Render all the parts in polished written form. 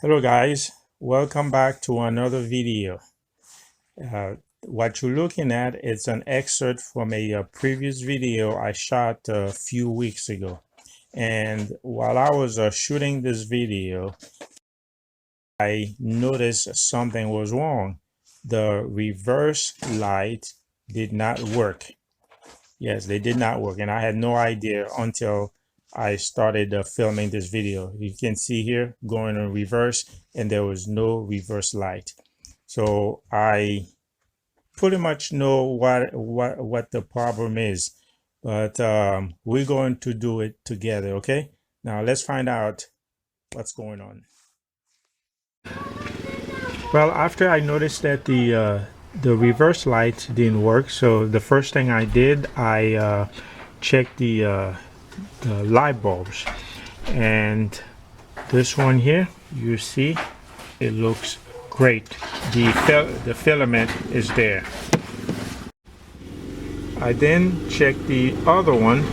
Hello guys, welcome back to another video. What you're looking at is an excerpt from a previous video I shot a few weeks ago. And while I was shooting this video, I noticed something was wrong. The reverse light did not work. Yes, they did not work, and I had no idea until I started filming this video. You can see here going in reverse, and there was no reverse light. So I pretty much know what the problem is, but we're going to do it together. Okay, now let's find out what's going on. Well, after I noticed that the reverse light didn't work, so the first thing I did, I checked the light bulbs, and this one here, you see, it looks great. The filament is there. I then checked the other one,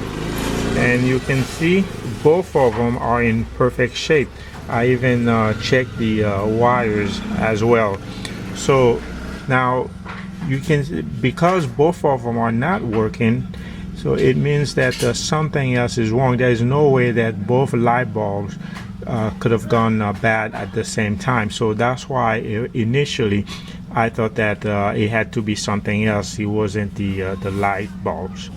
and you can see both of them are in perfect shape. I even checked the wires as well. So now you can, because both of them are not working, so it means that something else is wrong. There is no way that both light bulbs could have gone bad at the same time. So that's why initially I thought that it had to be something else. It wasn't the light bulbs.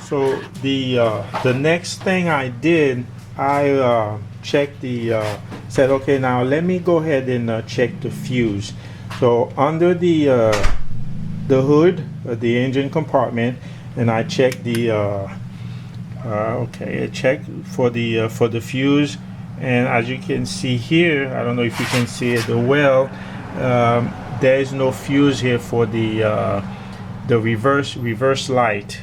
So the next thing I did, I checked said, okay, now let me go ahead and check the fuse. So under the hood, the engine compartment, and I checked the okay, I checked for the fuse, and as you can see here, I don't know if you can see it well, there is no fuse here for the reverse light.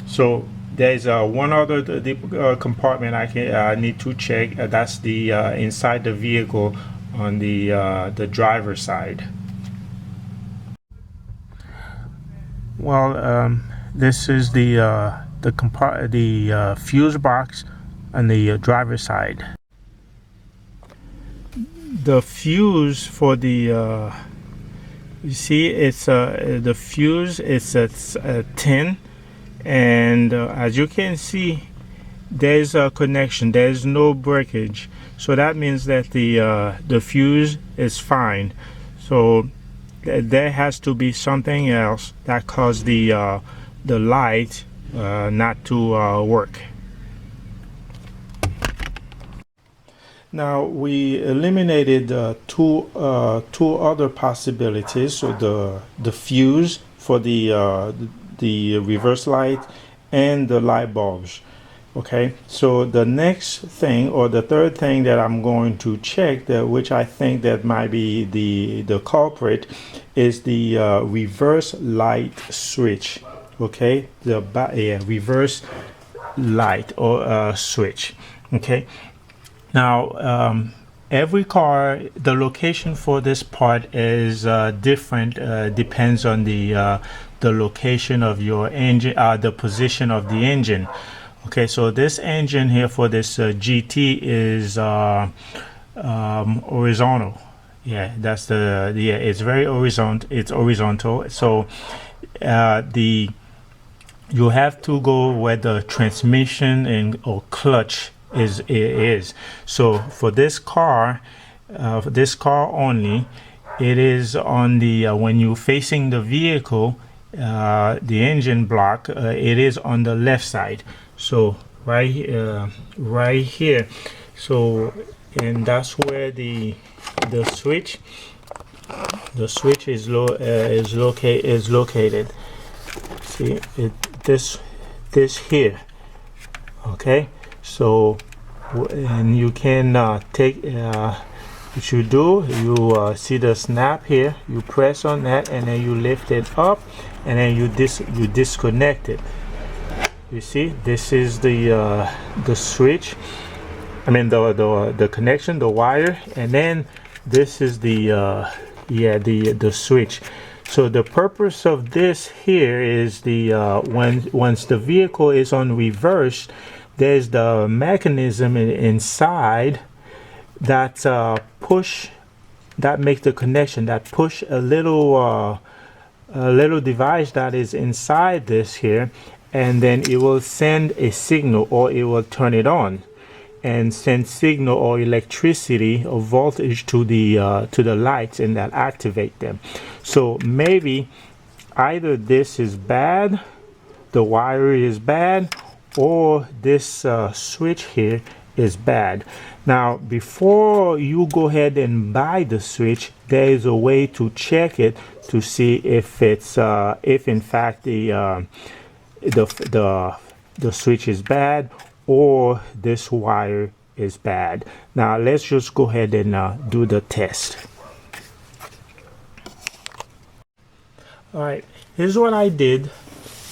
So there's one other compartment I need to check. That's the inside the vehicle on the driver's side. Well, this is the fuse box on the driver's side. The fuse for the you see, it's the fuse is a tin. And as you can see, there's a connection, there's no breakage, so that means that the fuse is fine. So there has to be something else that caused the light not to work. Now we eliminated two other possibilities. So the fuse for the reverse light and the light bulbs. Okay, so the next thing, or the third thing that I'm going to check, which I think that might be the culprit, is the reverse light switch. Okay, the reverse light or switch. Okay, now every car, the location for this part is different, depends on the location of your engine, the position of the engine. Okay, so this engine here for this GT is horizontal. Yeah, that's it's very horizontal. It's horizontal. So you have to go where the transmission or clutch is. So for this car only, it is on the when you're facing the vehicle, the engine block, it is on the left side. So right here. So, and that's where the switch is located. See it, this here. Okay, so and you can take what you do, you see the snap here, you press on that, and then you lift it up, and then you disconnect it. You see, this is the switch, I mean the connection, the wire, and then this is the switch. So the purpose of this here is once the vehicle is on reverse, there's the mechanism inside that push, that makes the connection, that push a little device that is inside this here, and then it will send a signal, or it will turn it on and send signal or electricity or voltage to the lights, and that activate them. So maybe either this is bad, the wire is bad, or this switch here is bad. Now, before you go ahead and buy the switch, there is a way to check it to see if it's if in fact the switch is bad, or this wire is bad. Now let's just go ahead and do the test. All right, here's what I did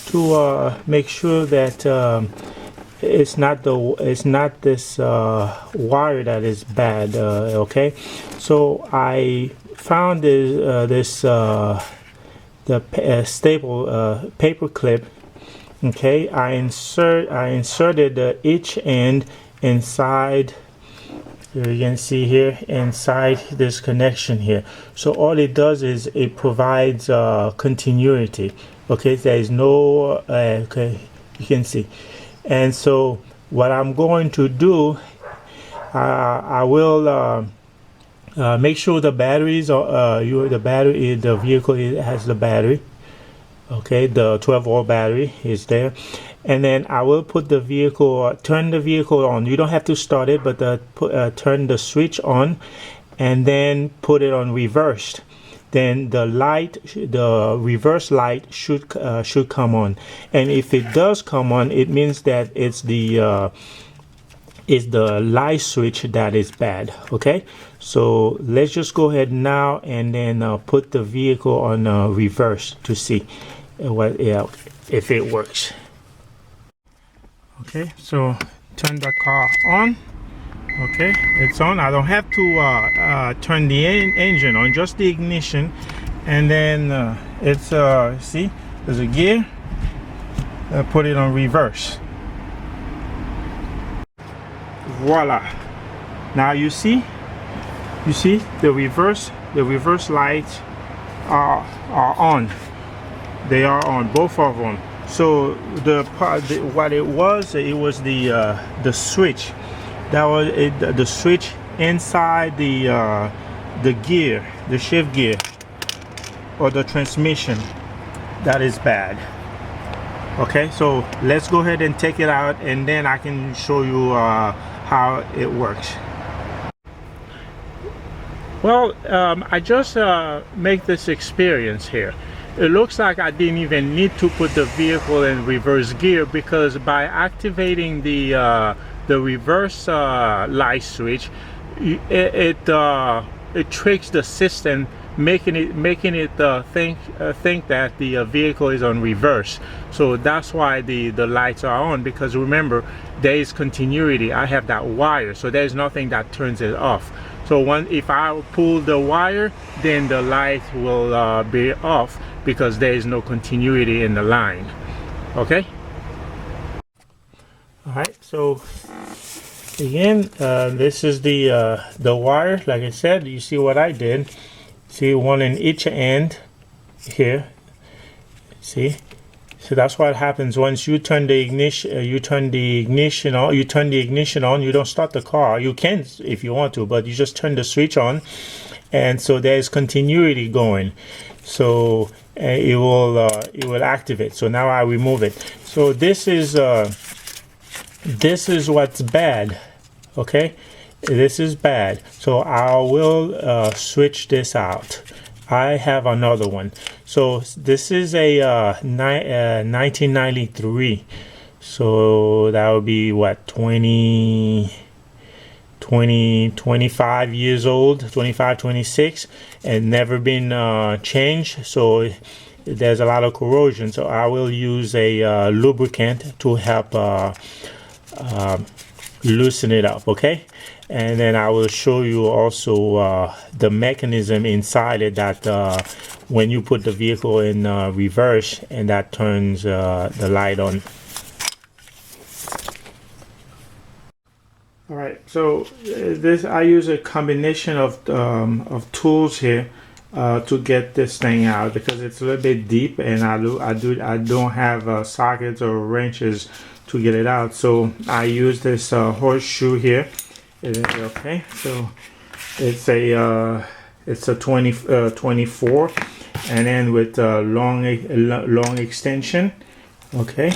to make sure that it's not this wire that is bad. Okay, so I found this staple paper clip. Okay, I inserted each end inside. You can see here inside this connection here. So all it does is it provides continuity. Okay, there is no okay, you can see. And so what I'm going to do, I will make sure the batteries are the vehicle has the battery. Okay, the 12-volt battery is there, and then I will put the vehicle, turn the vehicle on. You don't have to start it, but turn the switch on, and then put it on reversed. Then the light, the reverse light should come on, and if it does come on, it means that it's the light switch that is bad. Okay, so let's just go ahead now and then put the vehicle on reverse to see if it works. Okay, so turn the car on. Okay, it's on. I don't have to turn the engine on, just the ignition, and then it's see, there's a gear. Put it on reverse. Voila! Now you see the reverse lights are on. They are on, both of them. So what it was the switch. That was it, the switch inside the gear, the shift gear, or the transmission, that is bad. Okay, so let's go ahead and take it out, and then I can show you how it works. Well, I just make this experience here. It looks like I didn't even need to put the vehicle in reverse gear, because by activating the reverse light switch, it tricks the system, making it think that the vehicle is on reverse. So that's why the lights are on, because remember, there is continuity. I have that wire, so there's nothing that turns it off. So if I pull the wire, then the light will be off, because there is no continuity in the line. Okay. All right. So again, this is the wire. Like I said, you see what I did. See, one in each end here. See. So that's what happens once you turn the ignition. You turn the ignition on. You don't start the car. You can if you want to, but you just turn the switch on, and so there's continuity going. So it will activate. So now I remove it. So this is what's bad. Okay, this is bad. So I will switch this out. I have another one. So this is a 1993. So that would be what, 25 years old, 25, 26, and never been changed. So there's a lot of corrosion. So I will use a lubricant to help loosen it up. Okay. And then I will show you also the mechanism inside it, that when you put the vehicle in reverse, and that turns the light on. All right, so this I use a combination of tools here to get this thing out because it's a little bit deep, and I don't have sockets or wrenches to get it out. So I use this horseshoe here. Okay, so it's a 24, and then with long extension. Okay,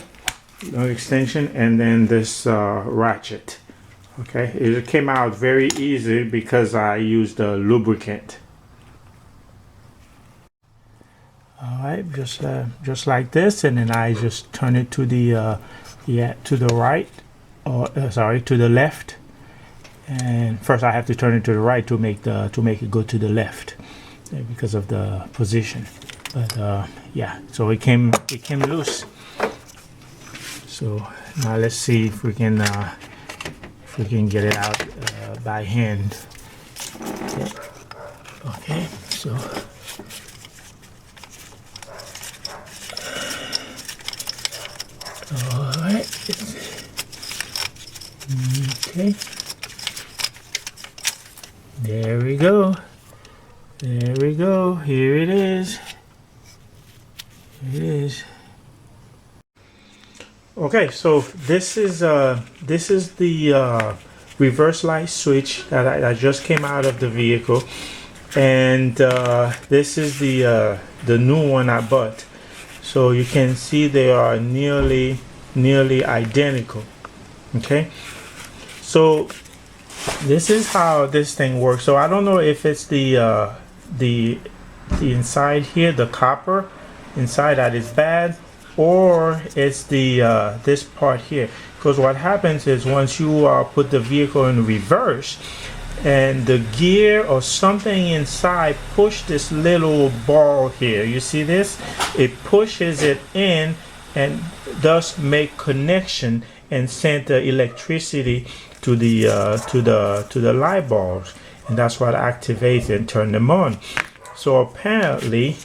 long extension, and then this ratchet. Okay, it came out very easy because I used a lubricant. All right, just like this, and then I just turn it to the to the right, or sorry, to the left. And first I have to turn it to the right to make it go to the left because of the position. But yeah, so it came loose. So now let's see if we can get it out by hand. Okay, so all right. Okay, there we go. There we go. Here it is. Here it is. Okay, so this is the reverse light switch that I just came out of the vehicle, and this is the new one I bought. So you can see they are nearly identical. Okay, so this is how this thing works. So I don't know if it's the inside here, the copper inside, that is bad, or it's the this part here, because what happens is once you put the vehicle in reverse and the gear or something inside push this little ball here, you see this, it pushes it in and thus make connection and send the electricity to the light bulbs, and that's what activates and turn them on. So apparently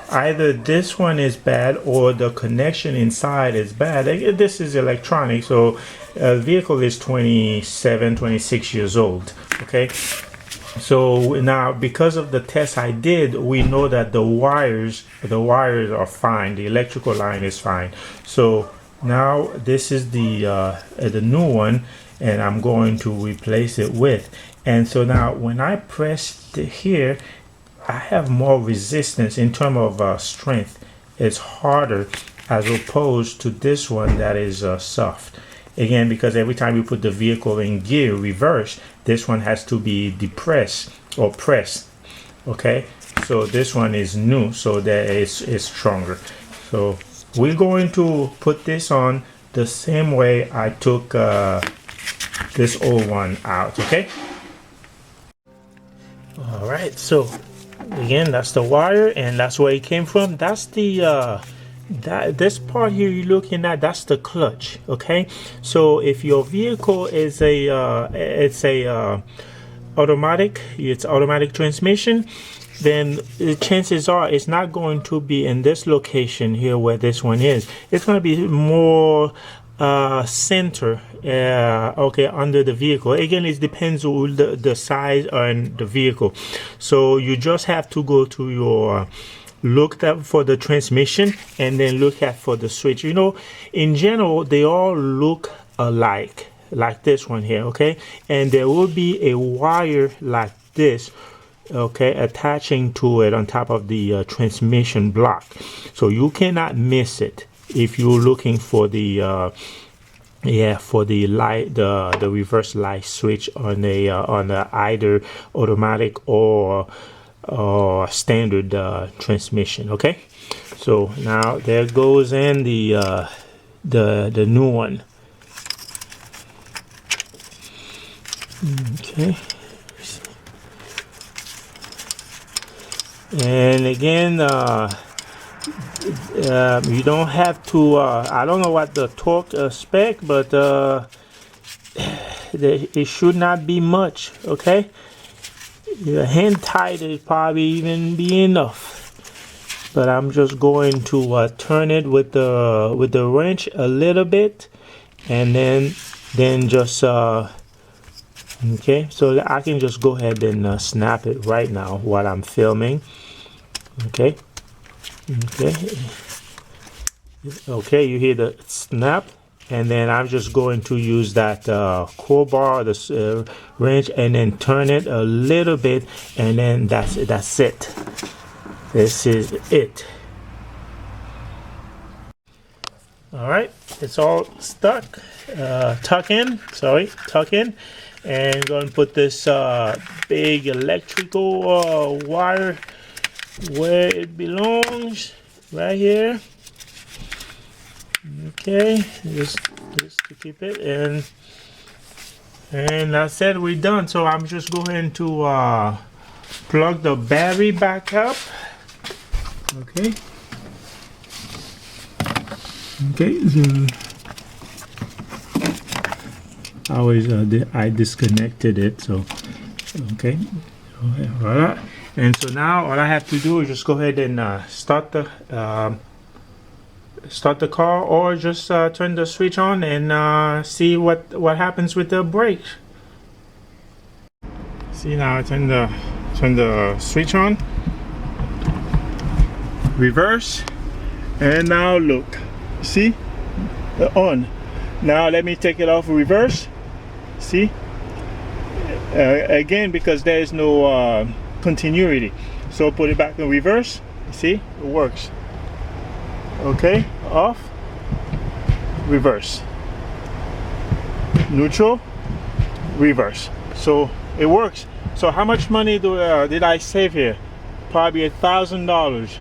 either this one is bad or the connection inside is bad. This is electronic, so the vehicle is 26 years old. Okay, so now because of the test I did, we know that the wires are fine, the electrical line is fine. So now this is the new one, and I'm going to replace it with. And so now when I press here, I have more resistance in terms of strength. It's harder as opposed to this one that is soft. Again, because every time you put the vehicle in gear reverse, this one has to be depressed or pressed. Okay, so this one is new, so that is stronger. So we're going to put this on the same way I took this old one out. Okay. All right, so again, that's the wire, and that's where it came from. That's the this part here you're looking at, that's the clutch. Okay, so if your vehicle is automatic transmission, then the chances are it's not going to be in this location here where this one is. It's going to be more center, okay, under the vehicle. Again, it depends on the size and the vehicle. So you just have to go to your look up for the transmission and then look at for the switch. You know, in general they all look alike, like this one here. Okay, and there will be a wire like this, okay, attaching to it on top of the transmission block, so you cannot miss it if you're looking for the for the light, the reverse light switch on either automatic or standard transmission. Okay, so now there goes in the new one. Okay, and again, you don't have to I don't know what the torque spec, but it should not be much. Okay, the hand tight is probably even be enough, but I'm just going to turn it with the wrench a little bit, and then just Okay, so I can just go ahead and snap it right now while I'm filming. Okay, okay, you hear the snap, and then I'm just going to use that crowbar, this wrench, and then turn it a little bit, and then that's it. This is it. All right, it's all tuck in, and I'm going to put this big electrical wire where it belongs, right here. Okay, just to keep it, and that's it. We're done. So I'm just going to plug the battery back up. Okay. Okay. I disconnected it. So okay. Voila. And so now all I have to do is just go ahead and start the car, or just turn the switch on and see what happens with the brakes. See, now I turn the switch on, reverse, and now look, see, on. Now let me take it off, reverse. See, again, because there is no continuity, so put it back in reverse. See, it works. Okay, off, reverse, neutral, reverse. So it works. So how much money did I save here? Probably $1,000.